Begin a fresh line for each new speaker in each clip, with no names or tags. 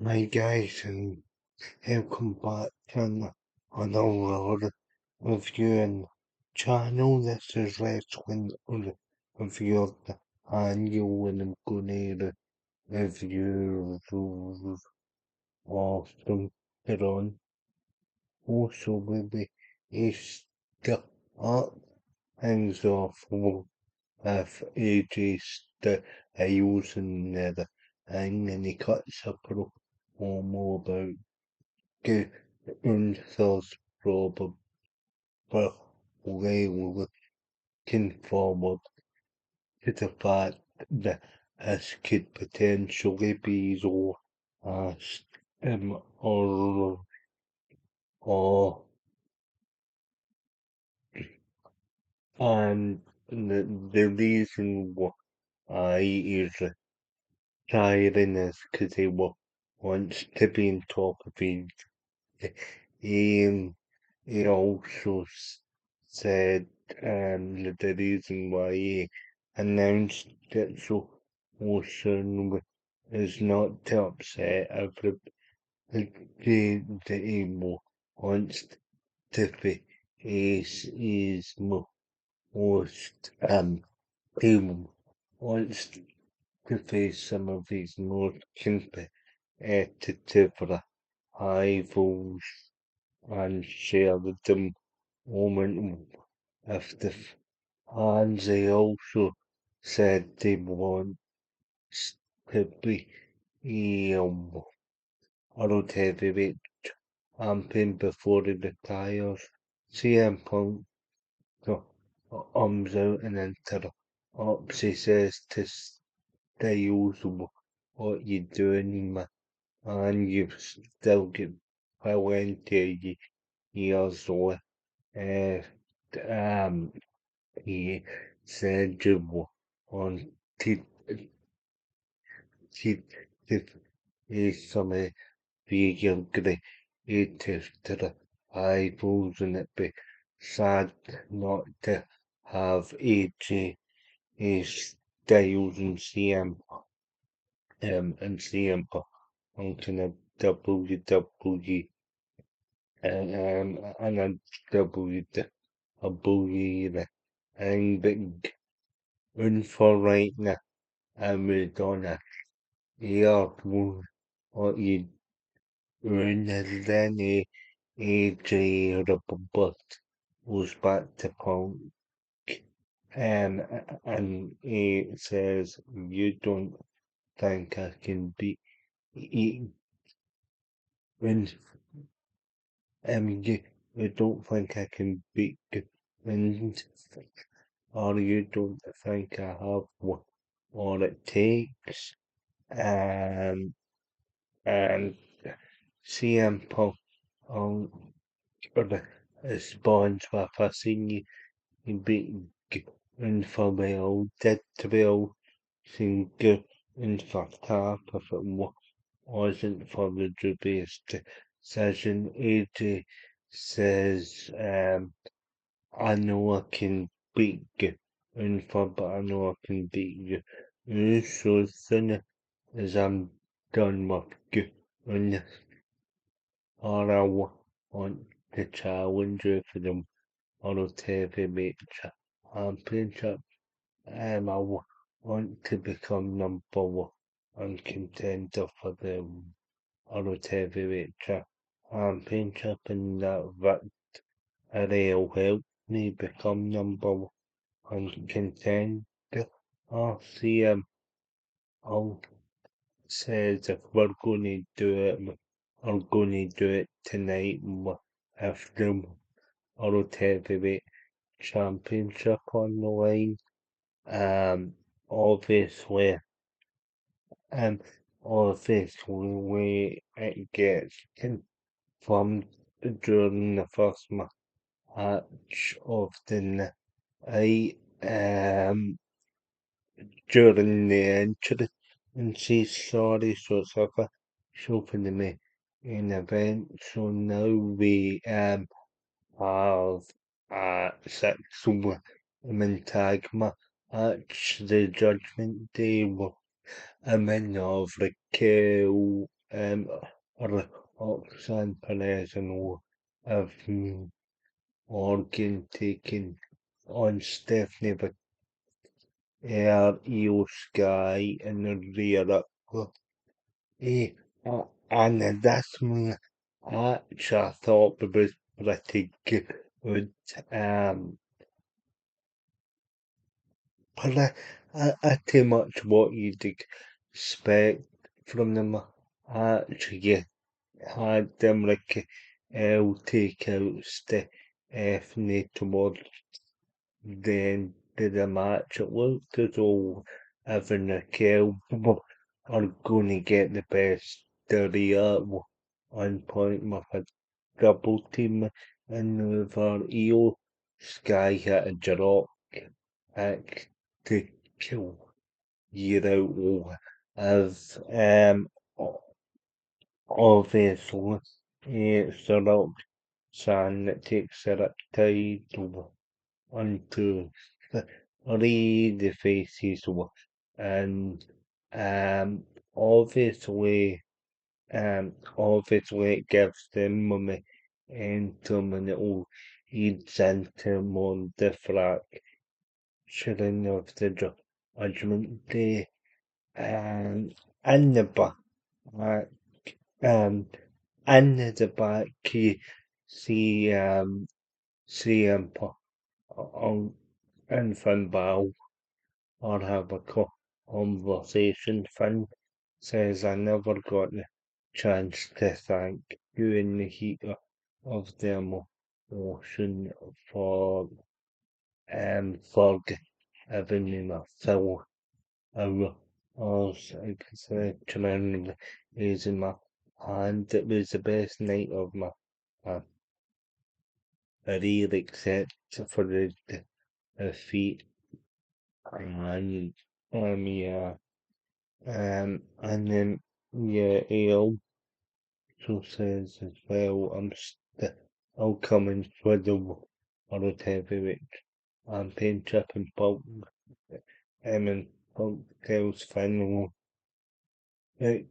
Hi guys, and welcome back to another reviewing channel. This is Wrestling Review of the Annual, and I'm going to review of them here on. Also, maybe is the art things off with AJ Styles and the thing, and he cuts a promo about que Unsel's probably looking forward to the fact that this could potentially be his last or and the reason why he's retiring is because wants to be on top of his game. He also said the reason why he announced it so soon is not to upset everybody that he wants to face his most he wants to face some of his most competitive rivals and share with them moment of the fans. They also said they want to be world heavyweight champion before he retires. CM Punk comes out and interrupts. He says to Styles, what you doing, man? And you've still got plenty years left. Uh, um, he said you wanted to is some real creative to the rivals, and it'd be sad not to have AJ Styles and CM Punk in a WWE and a WWE and big win for right now. And we're gonna hear what you doing, and then AJ Republic goes back to Punk and he says, you don't think I can beat you, when you, you don't think I can beat you, and or you don't think I have what it takes, um, and CM Punk um, responds with, I seen you beat Infobel, Dead to Bill, Singer, Infactar, if it wasn't for the dubious decision. AJ says, I know I can beat you, but I know I can beat you. So soon as I'm done with you, and or want to challenge you for the World Heavyweight Championship. Want to become number one contender for the World Heavyweight Championship, and that will help me become number one contender. RCM says if we're going to do it, we're going to do it tonight with the World Heavyweight Championship on the line. Obviously, um, obviously, it gets confirmed during the first match of the night, during the entrance, and she's sorry, so it's like a show for the main event. So now we have six women tag match, the Judgment Day. I'm in of Raquel, um, Roxanne Perez and all have organ taken on Stephanie EO Sky in the rear up. Eh, and that's when actually I thought it was pretty good. Um, pretty much what you'd expect from them. Actually, had them like take out Stephanie towards the end of the match. It looked as though Evan and Raquel are going to get the best of the on point with a double team maneuver. EO Sky hit a drop kick to kill you out of obviously it's the Roxanne that takes the title onto three the faces and um obviously obviously it gives them momentum and it will leads into more the fracturing of the judgment day and the back um and the back you see CM on and Finn Bow or have a conversation. Finn says I never got the chance to thank you in the heat of the emotion for giving me my fill of tremendous is in my hand. It was the best night of my career except for the defeat and yeah. And then, yeah, he also says as well, I'm still coming for the World Heavyweight Championship and and Punk tells Finn, like,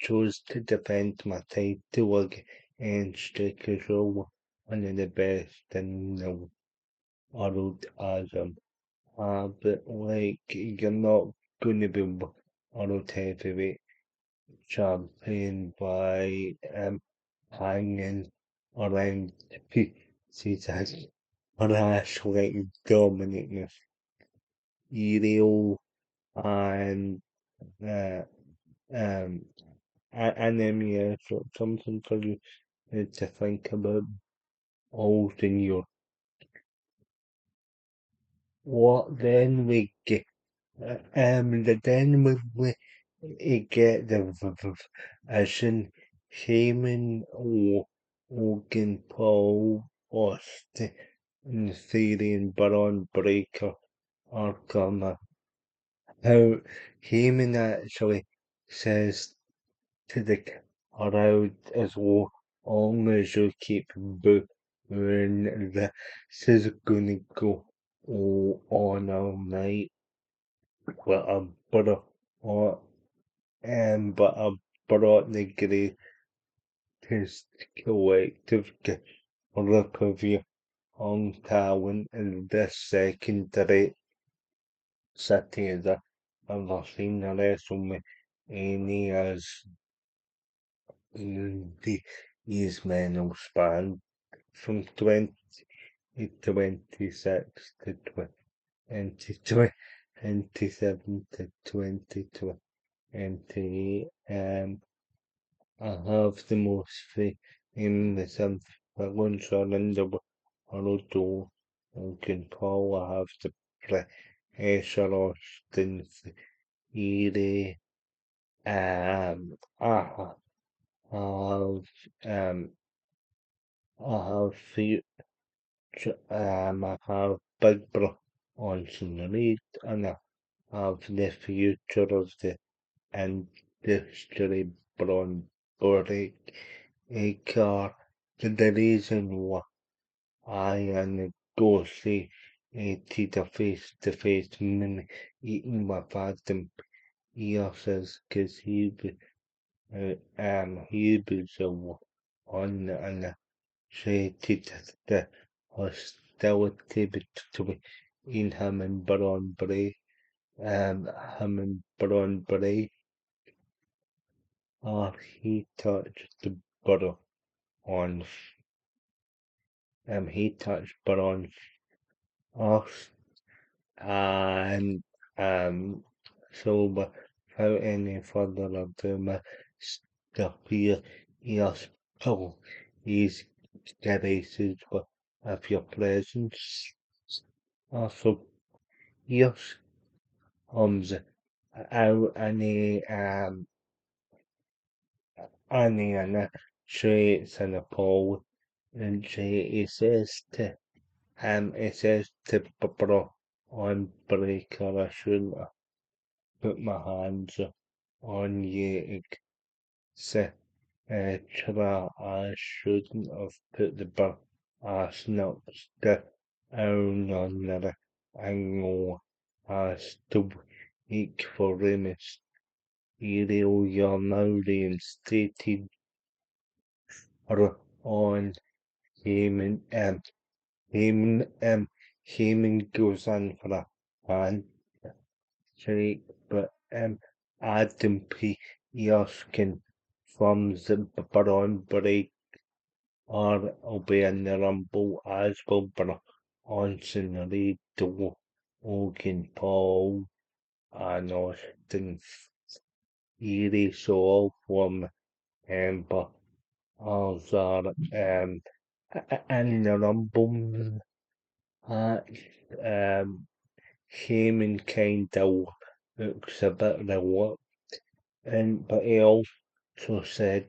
chose to defend my title against Jake Rowe, one of the best in the world as but like, you're not going to be World Heavyweight Champion by hanging around the pieces or actually dominating Mysterio and uh, um and then yeah, so something for you to think about all in your what then we get then we get the vision Heyman or Hogan Paul Austin and Theory and Baron Breaker are coming. How Heyman actually says to the crowd as well, long as you keep booing, this is gonna go on all night. But or but I brought the greatest collective group of young talent in this secondary city that I've seen the WrestleMania as these men will span from 2026 to 2027 to 2028. I have the most famous influencer in the world too. And can Paul I have the pressure Austin Theory. I have I have I have Big Bro on some Reed and I have the future of the industry Bron Boric a car. The reason why I negotiated a face-to-face meeting with them says because he was the one initiated the hostility between him and Baron Bray. Him and Baron Bray, he touched the butter on, he touched Baron off, and um, so without any further ado, Mr. Here, yes, Paul, he's graces of your presence. Also, yes, comes out any traits and a Paul, and he says to Barbara on Breaker, I shouldn't have put my hands on you, say, Tra, I shouldn't have put the ass nuts down on the angle as to weak for Remus. You're now reinstated on Heyman, Heyman goes on for a handshake, but Adam P. Yoskin from the Baron Break will be in the Rumble as well, but Onson, Riddle, Hogan, Paul, and Austin Theory, so all from but ours are in the Rumble match. Heyman kind of looks a bit reluctant, but he also said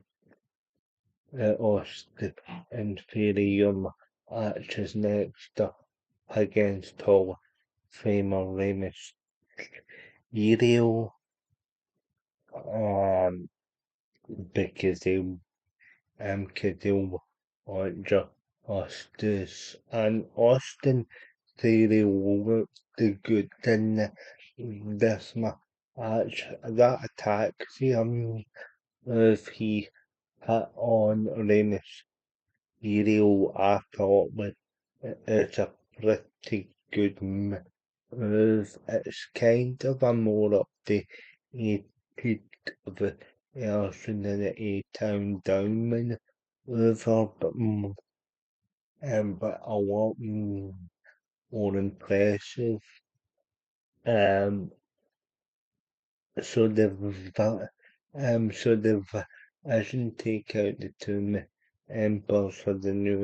that Austin and Theory match is next up against Hall of Famer Rey Mysterio, because could do Roger and Austin Theory looked good in this match. That attack, see if he hit on Rey Mysterio, I thought it's a pretty good move. It's kind of a more updated version than the A-Town Down maneuver, but a lot more impressive. So the Vision take out the two members for the new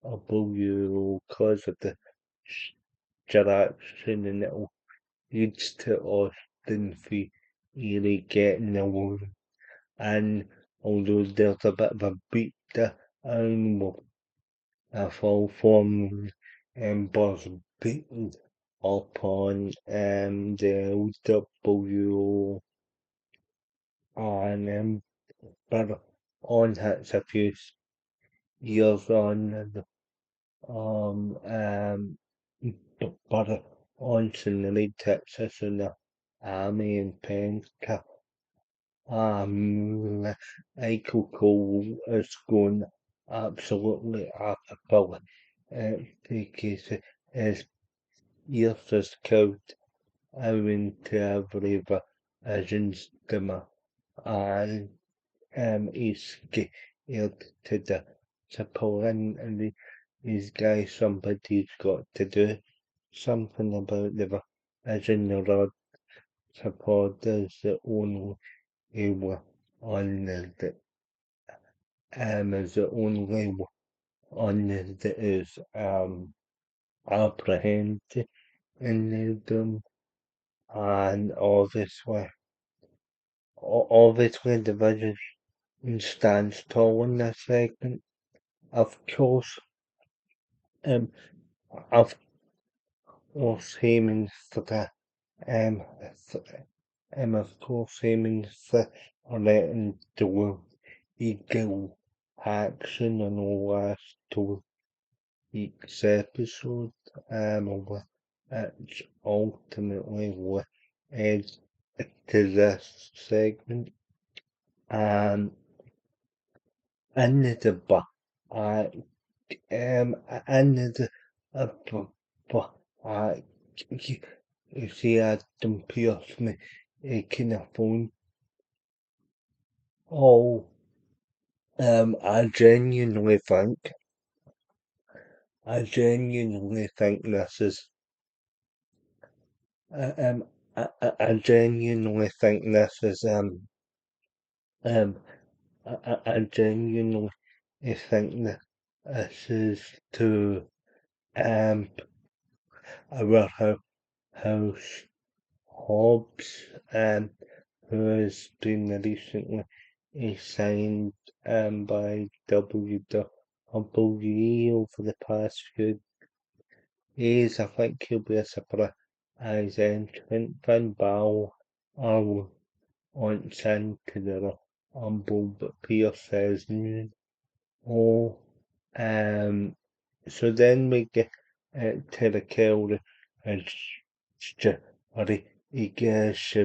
LW because of the direction, and it leads to Austin Theory getting the win. And although there's a bit of a beat down with a fall from members beating upon the LW, and but on hits a few years on the but on the lead Texas in the Army and Penca. Michael Cole is going absolutely apple because his ears is cold out into every vision's dimmer, and he's scared to disappoint, and these guys, somebody's got to do something about the vision. The rod supporters the only way on is the only one that is apprehended in them, and obviously the vision stands tall in this segment. Of course, um, of course, aiming for the um, of course, aiming for letting the eagle action and all that to each episode, which ultimately led to this segment. Um, in the book, I in the book, I you see, I don't pierce me. It can phone. Oh, I genuinely think, this is, um, I genuinely think this is, um, I genuinely think that this is to, um, our house Hobbs, who has been recently signed, by WWE over the past few years. I think he'll be a surprise entrant. Finn Balor wants into the Rumble, but Pierce says no. Oh, um, so then we get to the Kelly and Story. He gives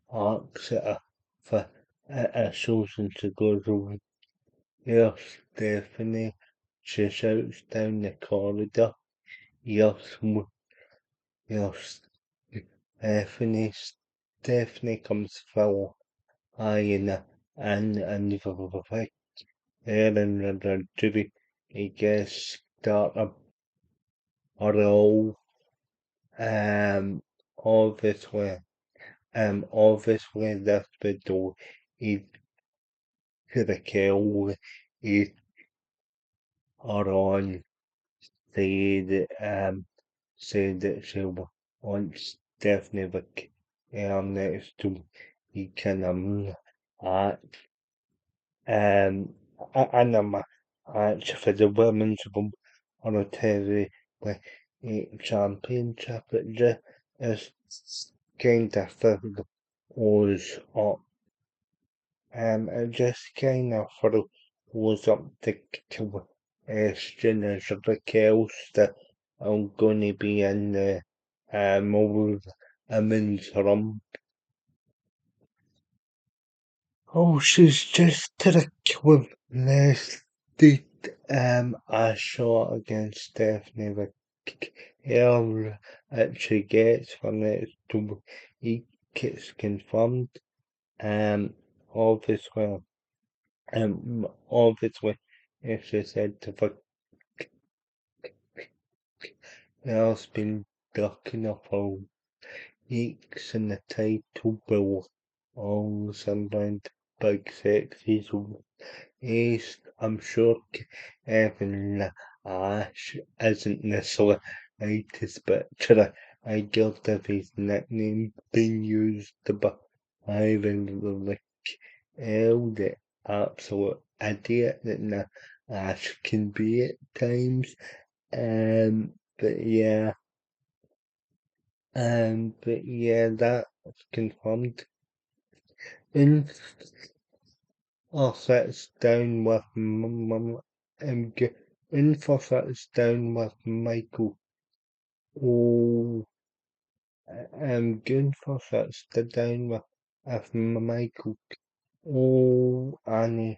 arcs it for a chosen to go to. Yes, Stephanie. She shouts down the corridor. Yes, yes, Stephanie. Stephanie comes forward. And the Aaron and the jury, I guess, started all, um, obviously, obviously this video is to the kill, is are on said, said that she wants definitely next to he can, act, um, and match for the women's room on a TV like championship. It just is kind of filled was up, it just kind of was up to question as Raquel that I'm going to be in the women's room. Oh, she's just to the quickness. Did a shot against Stephanie McHale that she gets from it to it's confirmed. Um, obviously, obviously, if she said to the has been ducking up for weeks in the title bill, all around big sexy East, I'm sure Evan Ash isn't the slightest bit guilt of his nickname being used by Ivan like the absolute idiot that Ash can be at times. But yeah, that's confirmed. In sits down with Info sits down with Michael. Oh, Gunther sits down with Michael. Oh, and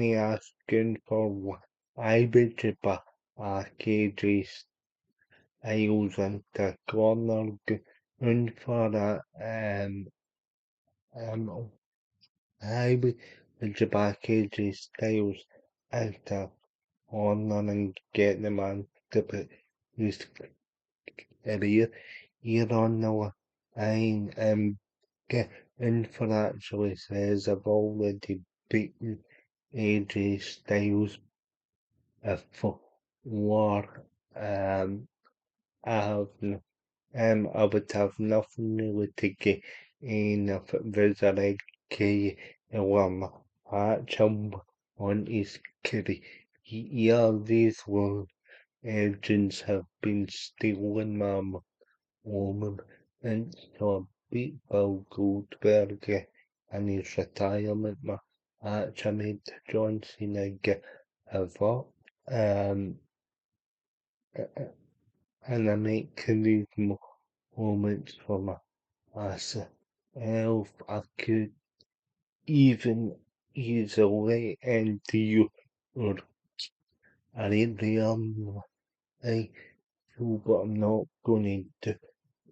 he asked Gunther why would you put KJ Styles into corner. Gunther um, I would you back KJ Styles into corner and get the man to put his career here on the line. Gunther actually says I've already beaten AJ Styles before. I have I would have nothing really to gain if it was a key one match him on his career. Yeah, these were agents have been stealing my moment and so beat Bill Goldberg in his retirement match. I made John Cena give up. Um, and I make these moments for myself. I could even easily end you or I really am. I do, but I'm not going to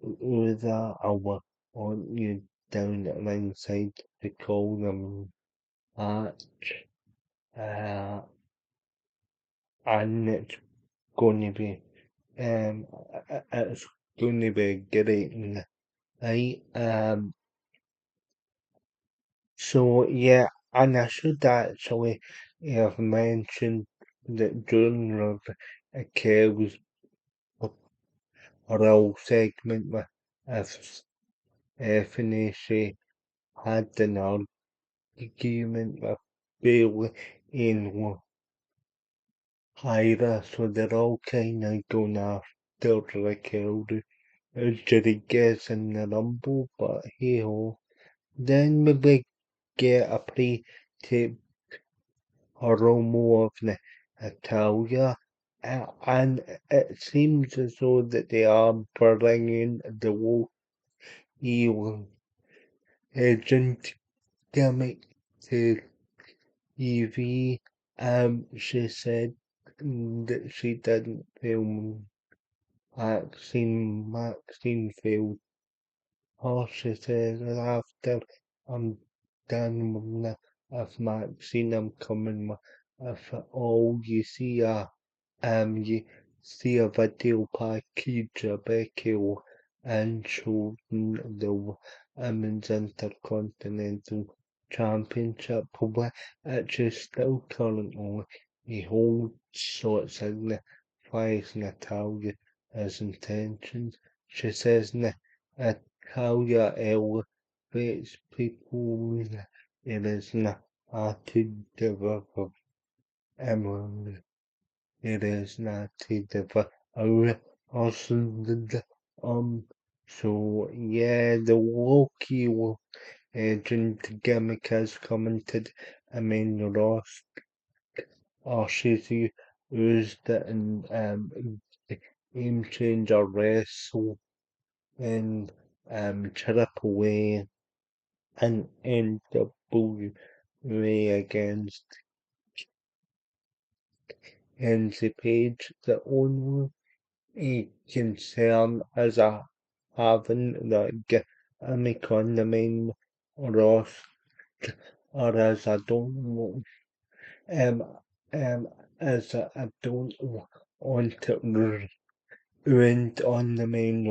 do that. I will want you down at ringside to call them match. Uh, and it's going to be it's going to be great. Right? So yeah, and I should actually have mentioned that during the Chaos Roll segment with if Stephanie she had an argument with Bailey in Hyra, so they're all kind of going after Raquel Rodriguez in the Rumble, but hey ho. Then we get a pre-tape promo of Natalia, and it seems as though that they are bringing the whole evil agent gimmick to TV. She said that she didn't film Maxine failed her. She said after I'm done with Maxine, I'm coming with it all. You see a video package of Becky and showing the Women's Intercontinental Championship, but which is still currently he holds, so it signifies Natalia's intentions. She says Natalia elevates people, it is not to develop Emily. It is not the awesome. So yeah, the Loki agent gimmick has commented. I mean, Ross or she's used it in Game Changer Wrestle and Triple A and NWA against NC Page. The only a concern as a having the gimmick on the main roster, or as I don't know, um, as I don't want to ruin on the main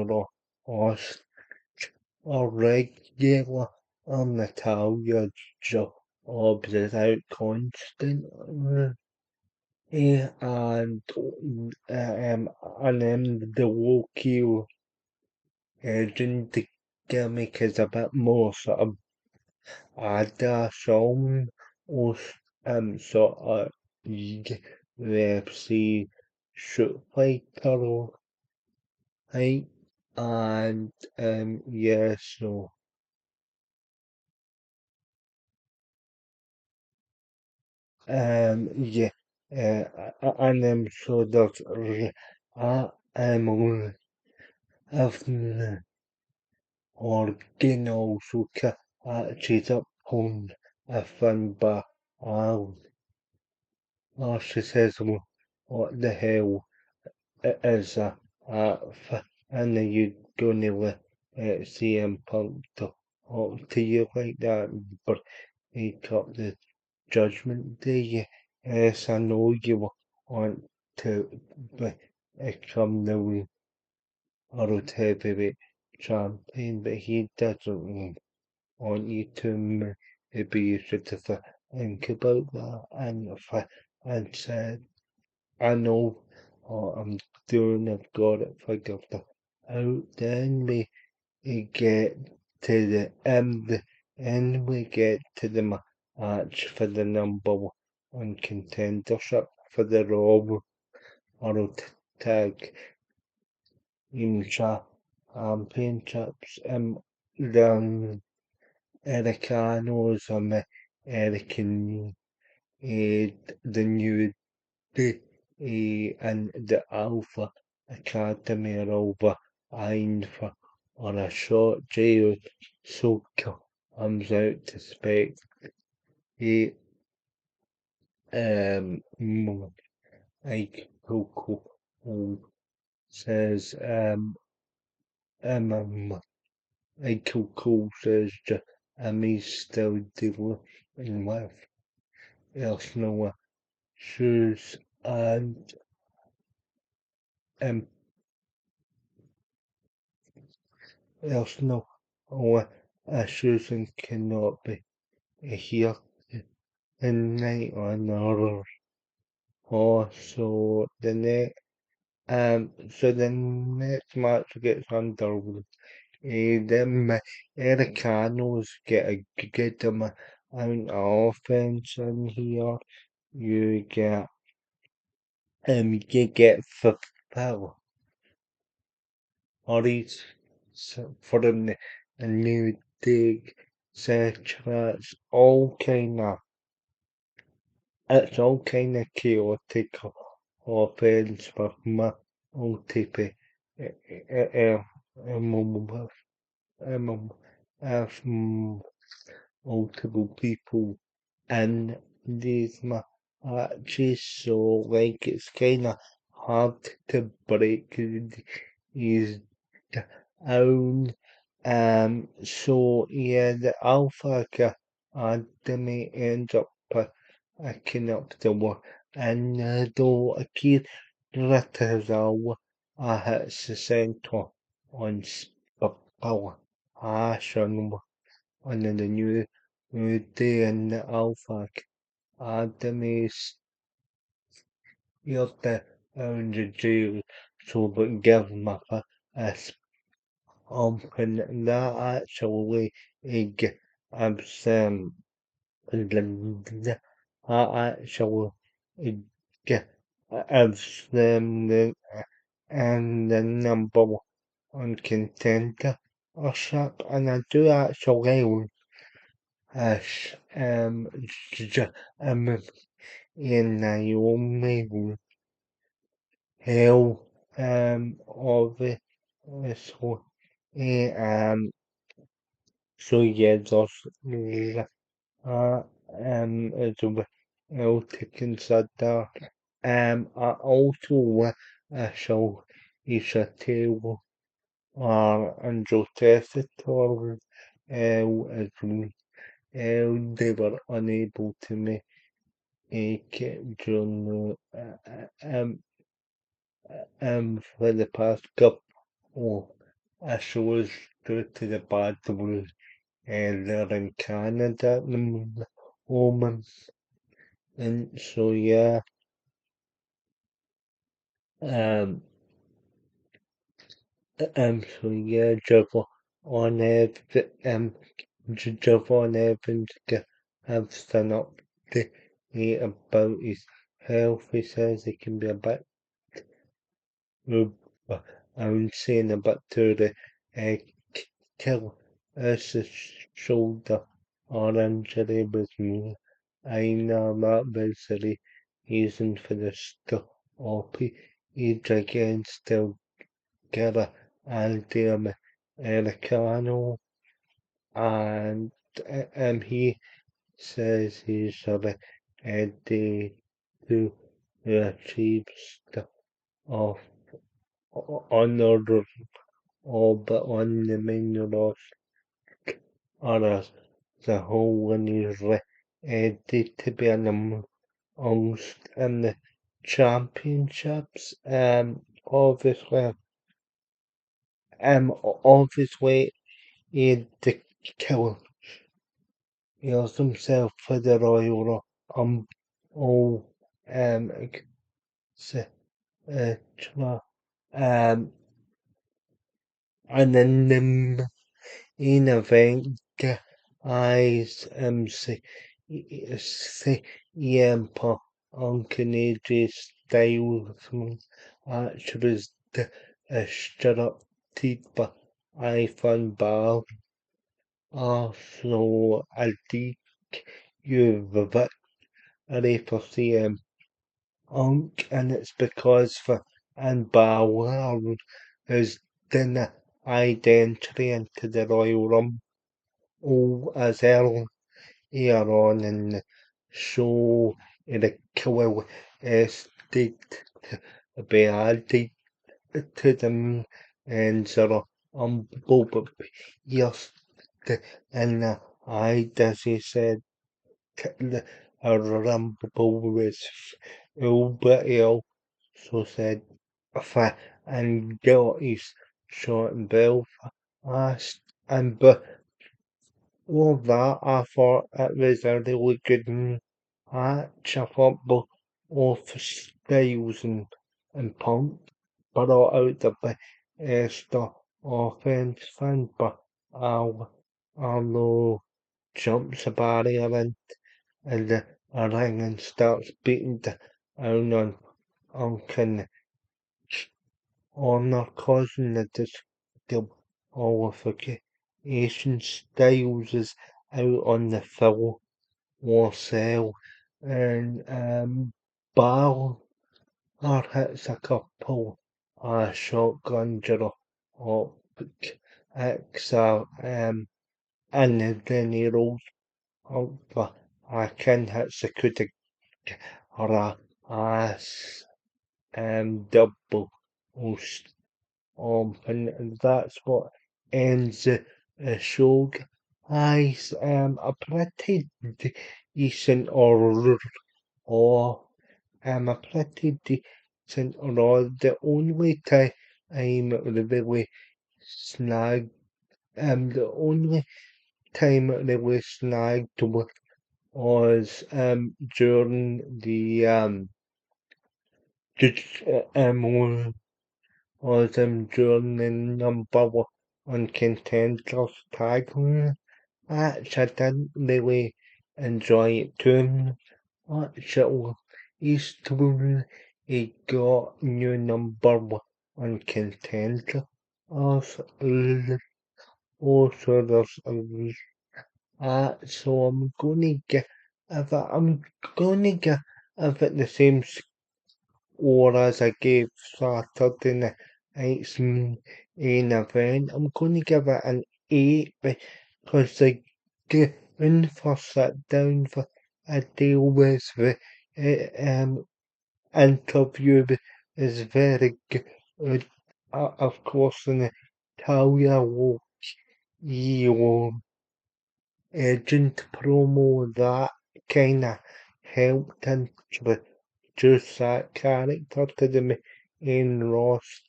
roster or regular Natalia jobs without constant. And then the Loki agent gimmick is a bit more sort of ada song or sort of UFC shoot fighter, right? And yeah, so yeah, and so there's um of original so she's up on a fun bar. She says, what the hell is and then you don't really see him Punk talk to you like that, but he got the Judgment Day. Yes, I know you want to become the world heavyweight champion, but he doesn't want you to. Maybe you should have think about that and said, I know I'm doing, I've got it figured out. Then we get to the end, and we get to the match for the number one contendership for the Raw World Tag Team Championships. The Americanos American the New Day and the Alpha Academy are over eyeing for on a short jail so comes out to spec he like Coco says Michael Cole says he's still dealing with Arsenal shoes and um Arsenal issues and cannot be here tonight on our so the next match gets underway. Them Americanos get a good amount of offense in here. You get you get Phil Hurries for them a new dig such that's all kinda it's all kinda chaotic offense with my multiple um, um, multiple people in these matches, so like it's kind of hard to break these down. So yeah, the Alpha Academy ends up picking up the work, and though Akira Ratazawa hits the centre on Power Ash on the new day in the Alpha Academy here down the jail, so but give him a and that actually gives that actually gives them the number one contendership, and I do actually wish um in Naomi will hell obviously so yeah there's as well to consider. I also shall is a table Andrew Tessitore as they were unable to make it during for the past couple shows due to the bad weather there in Canada at the moment. And so yeah, um, Javon Javon Evans gives an update about his health. He says he can be a bit, uh, I'm saying a bit to the uh, kill as a shoulder or injury with me. I know that basically reason for the stop. He's against the Gera Aldium Ericano, and he says he's ready to achieve stuff of honor or but on the main roster or the whole one is ready to be amongst in the championships. Obviously, he the kill heals himself for the Royal oh, um, s- um, and then the main event, guys, see, on Canadian Styles actually is the disrupted by Ivan Bar. So I think you the victory for CM Punk, and it's because for and Balor has done identity into the Royal Rumble as earlier on in the show. The killer staked to be added to them and sort of but yes, and I, as he said, the Rumble was ill, but he also said, and got his shot in Belfast, and but all that, I thought it was a really good match. I thought both Styles and Punk brought out the best offense fan, but Arlo jumps the barrier in the ring and starts beating down on Ken Honor, causing the qualification. Styles is out on the floor cell, and Balor hits a couple shotgun X and then he rolls up, but I can hits a coup de or a double and that's what ends the show. Guys, a pretty decent or a pretty decent or the only time it really snagged the only time it really snagged was during the just was during the number one contenders tag match. I didn't really enjoy it too much. Each time he got new number one contender. Also, also there's so I'm gonna give it the same score as I gave Saturday night's main event. I'm gonna give it an 8 because the going for sit down for a deal with the interview is very good. Of course, in Italia, you agent promo that kinda helped introduce that character to the main roster.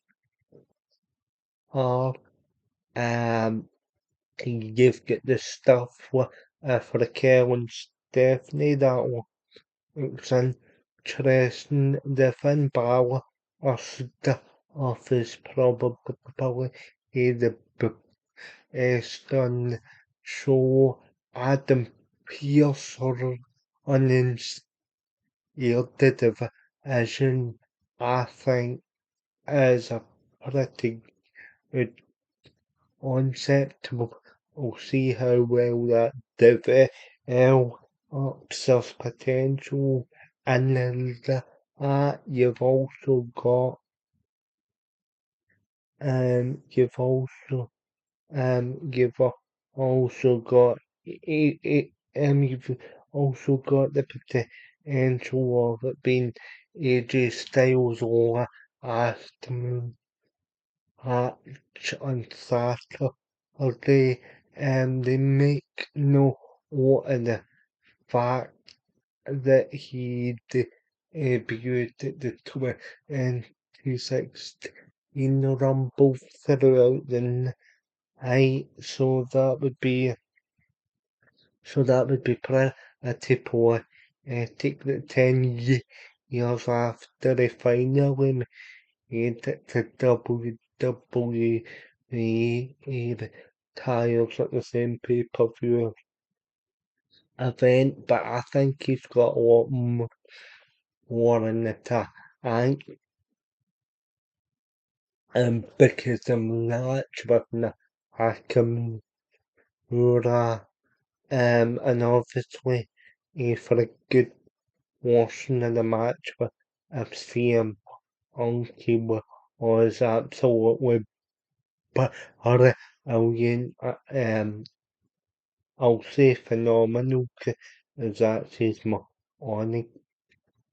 Um, you've got the stuff for the Karen Stephanie that looks interesting. The Finn Balor or stuff is probably the best on the show. Adam Pearce or uninspired division, I think, is a pretty good concept. We'll see how well that develops its potential. And then you've also got you've also you've also got you've also got the potential of it being AJ Styles or afternoon match on Saturday, and they make note of the fact that he debuted at the 2016 Rumble throughout the night, so that would be pretty poetic that 10 years after they finally made it to WWE, he retires at the same pay-per-view event, but I think he's got a lot more in the tank, because the match with Nakamura, and obviously, for a good portion of the match with CM Punk, he was absolutely but alguien I'll say phenomenal is actually my only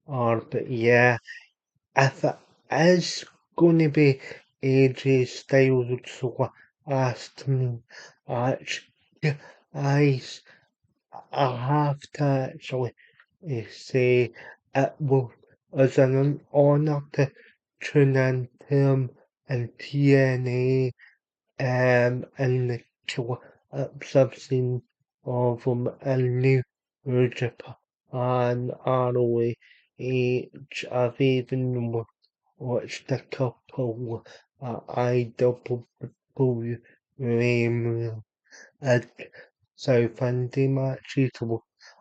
art, but yeah, if it is going to be AJ Styles, so asked me, actually, I, I have to actually say it will as an honour to tune in to him in TNA and the clips I've seen of him in New Japan, ROH. I've even watched a couple IWW at South Indy matches.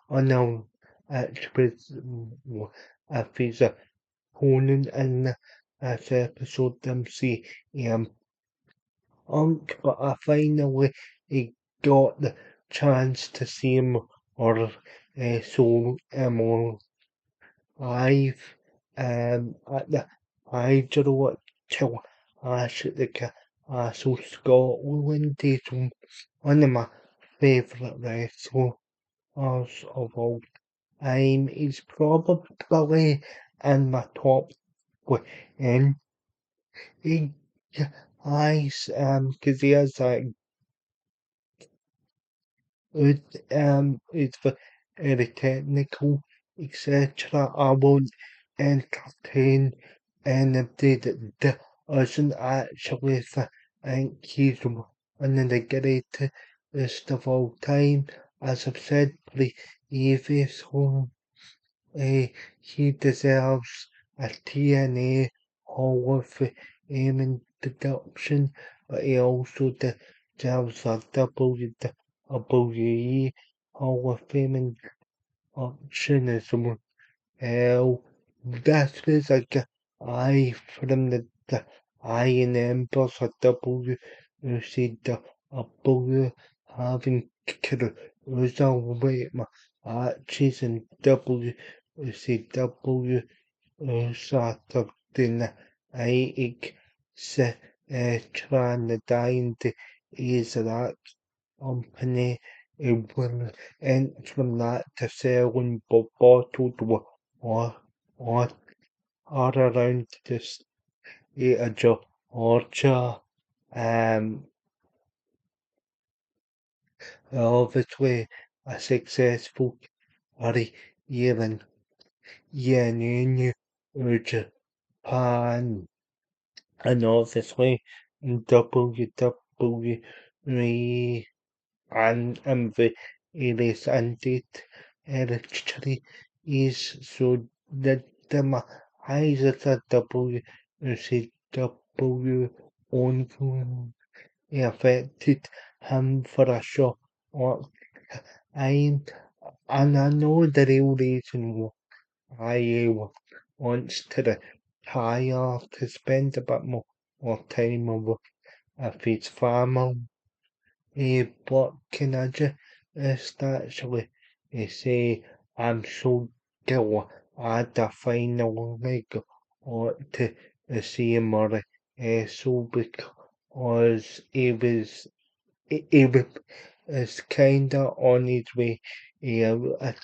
I know actually if he's a opponent in this episode, them see but I finally got the chance to see him or saw him on live at the Hydro till Ash at the Castle Scotland. He's one of my favourite wrestlers of all time. He's probably in my top 10. He, because he has that good, it's very technical, etc. I won't entertain anybody that doesn't actually think he's one of the greatest of all time. As I've said previously, he deserves a TNA Hall of Fame induction, but he also deserves a WWE Hall of Fame induction as well. This is like a eye from the Iron Embers of WCW having cruiserweight matches in WCW Saturday night. Trying to die the is that company. It will end from that to selling bottled or or around the state of Georgia. Um, obviously a successful career in New Japan and obviously in WWE and the various ended hereditary is so that the eyes at the WCW ongoing affected him for a short time, and I know the real reason why he wants to retire to spend a bit more time with his family. But can I just actually say I'm so glad I finally got to see him so because he was kinda on his way at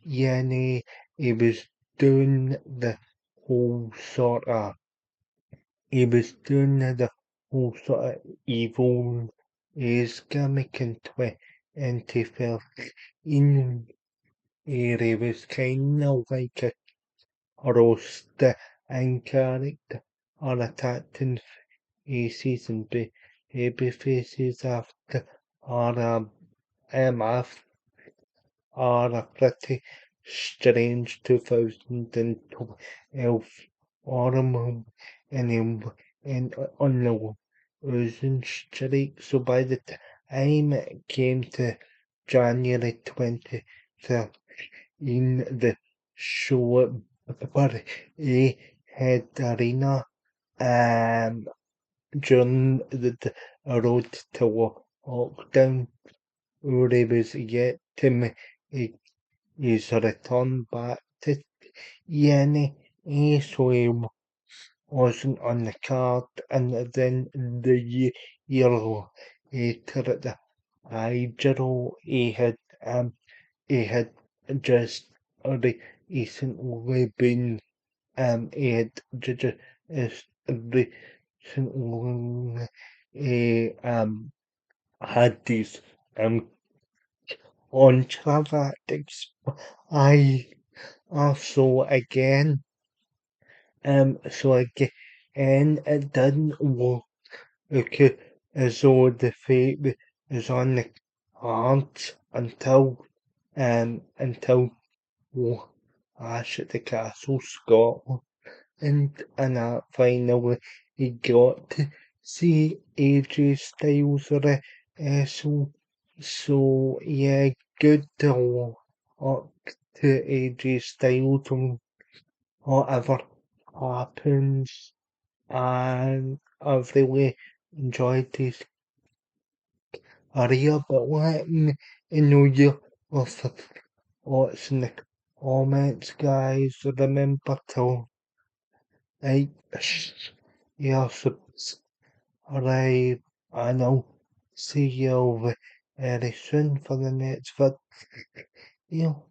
TNA. He was doing the whole sort of he was doing the whole sort of evil is gimmick in 2013. He was kind of like a roaster in character or attacking faces and baby faces after or after or a pretty strange 2012 autumn and on the losing streak. So by the time it came to January 2013, the show at Bury Head Arena during the road to lockdown, where he was yet to make his return back to Yenny, so he wasn't on the card, and then the year later at the Idol he had just recently been he had just recently had these on tactics. I also again so again it didn't look okay as though the fate is on the cards until Ash at the Castle Scotland and that finally he got to see AJ Styles so yeah good to luck to AJ Styles and whatever happens and I've really enjoyed this area, but let me know your thoughts in the comments, guys. Remember to like, yeah, subscribe, and I'll see you very soon for the next video.